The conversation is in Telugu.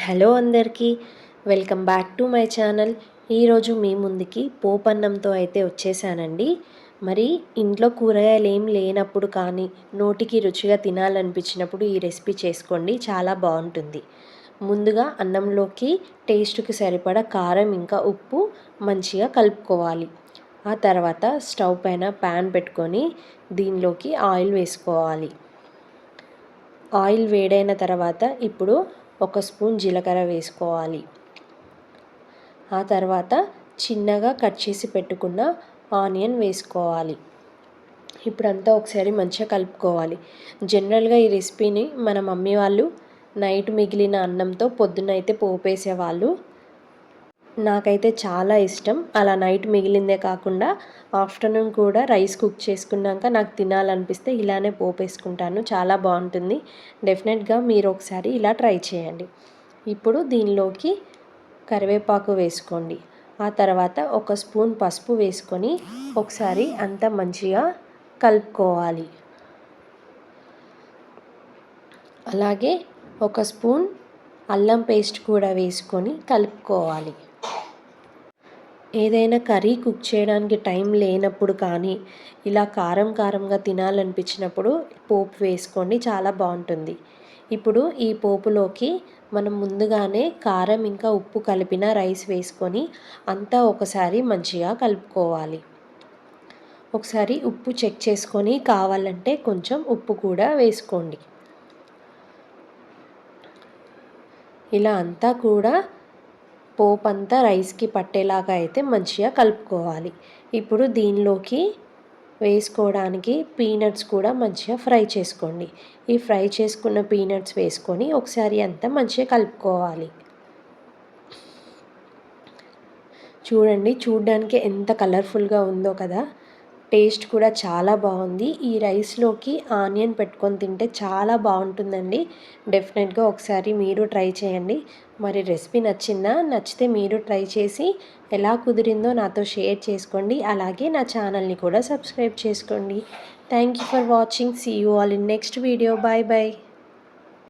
హలో అందరికీ, welcome back to my channel. ఈరోజు మీ ముందుకి పోపన్నంతో అయితే వచ్చేసానండి. మరి ఇంట్లో కూరగాయలు ఏం లేనప్పుడు కానీ నోటికి రుచిగా తినాలనిపించినప్పుడు ఈ రెసిపీ చేసుకోండి, చాలా బాగుంటుంది. ముందుగా అన్నంలోకి టేస్ట్కి సరిపడా కారం ఇంకా ఉప్పు మంచిగా కలుపుకోవాలి. ఆ తర్వాత స్టవ్ పైన ప్యాన్ పెట్టుకొని దీనిలోకి ఆయిల్ వేసుకోవాలి. ఆయిల్ వేడైన తర్వాత ఇప్పుడు 1 స్పూన్ జీలకర్ర వేసుకోవాలి. ఆ తర్వాత చిన్నగా కట్ చేసి పెట్టుకున్న ఆనియన్ వేసుకోవాలి. ఇప్పుడంతా ఒకసారి మంచిగా కలుపుకోవాలి. జనరల్గా ఈ రెసిపీని మన మమ్మీ వాళ్ళు నైట్ మిగిలిన అన్నంతో పొద్దున్నైతే పోపేసేవాళ్ళు. నాకైతే చాలా ఇష్టం. అలా నైట్ మిగిలిందే కాకుండా ఆఫ్టర్నూన్ కూడా రైస్ కుక్ చేసుకున్నాక నాకు తినాలనిపిస్తే ఇలానే పోపేసుకుంటాను. చాలా బాగుంటుంది. డెఫినెట్గా మీరు ఒకసారి ఇలా ట్రై చేయండి. ఇప్పుడు దీనిలోకి కరివేపాకు వేసుకోండి. ఆ తర్వాత 1 స్పూన్ పసుపు వేసుకొని ఒకసారి అంతా మంచిగా కలుపుకోవాలి. అలాగే 1 స్పూన్ అల్లం పేస్ట్ కూడా వేసుకొని కలుపుకోవాలి. ఏదైనా కర్రీ కుక్ చేయడానికి టైం లేనప్పుడు కానీ ఇలా కారంగా తినాలనిపించినప్పుడు పోపు వేసుకోండి, చాలా బాగుంటుంది. ఇప్పుడు ఈ పోపులోకి మనం ముందుగానే కారం ఇంకా ఉప్పు కలిపిన రైస్ వేసుకొని అంతా ఒకసారి మంచిగా కలుపుకోవాలి. ఒకసారి ఉప్పు చెక్ చేసుకొని కావాలంటే కొంచెం ఉప్పు కూడా వేసుకోండి. ఇలా అంతా కూడా పోపు అంతా రైస్కి పట్టేలాగా అయితే మంచిగా కలుపుకోవాలి. ఇప్పుడు దీనిలోకి వేసుకోవడానికి పీనట్స్ కూడా మంచిగా ఫ్రై చేసుకోండి. ఈ ఫ్రై చేసుకున్న పీనట్స్ వేసుకొని ఒకసారి అంతా మంచిగా కలుపుకోవాలి. చూడడానికి ఎంత కలర్ఫుల్గా ఉందో కదా. టేస్ట్ కూడా చాలా బాగుంది. ఈ రైస్లోకి ఆనియన్ పెట్టుకొని తింటే చాలా బాగుంటుందండి. డెఫినెట్గా ఒకసారి మీరు ట్రై చేయండి. మరి రెసిపీ నచ్చిందా? నచ్చితే మీరు ట్రై చేసి ఎలా కుదిరిందో నాతో షేర్ చేసుకోండి. అలాగే నా ఛానల్ని కూడా సబ్స్క్రైబ్ చేసుకోండి. Thank you for watching. See you all in next video. Bye bye.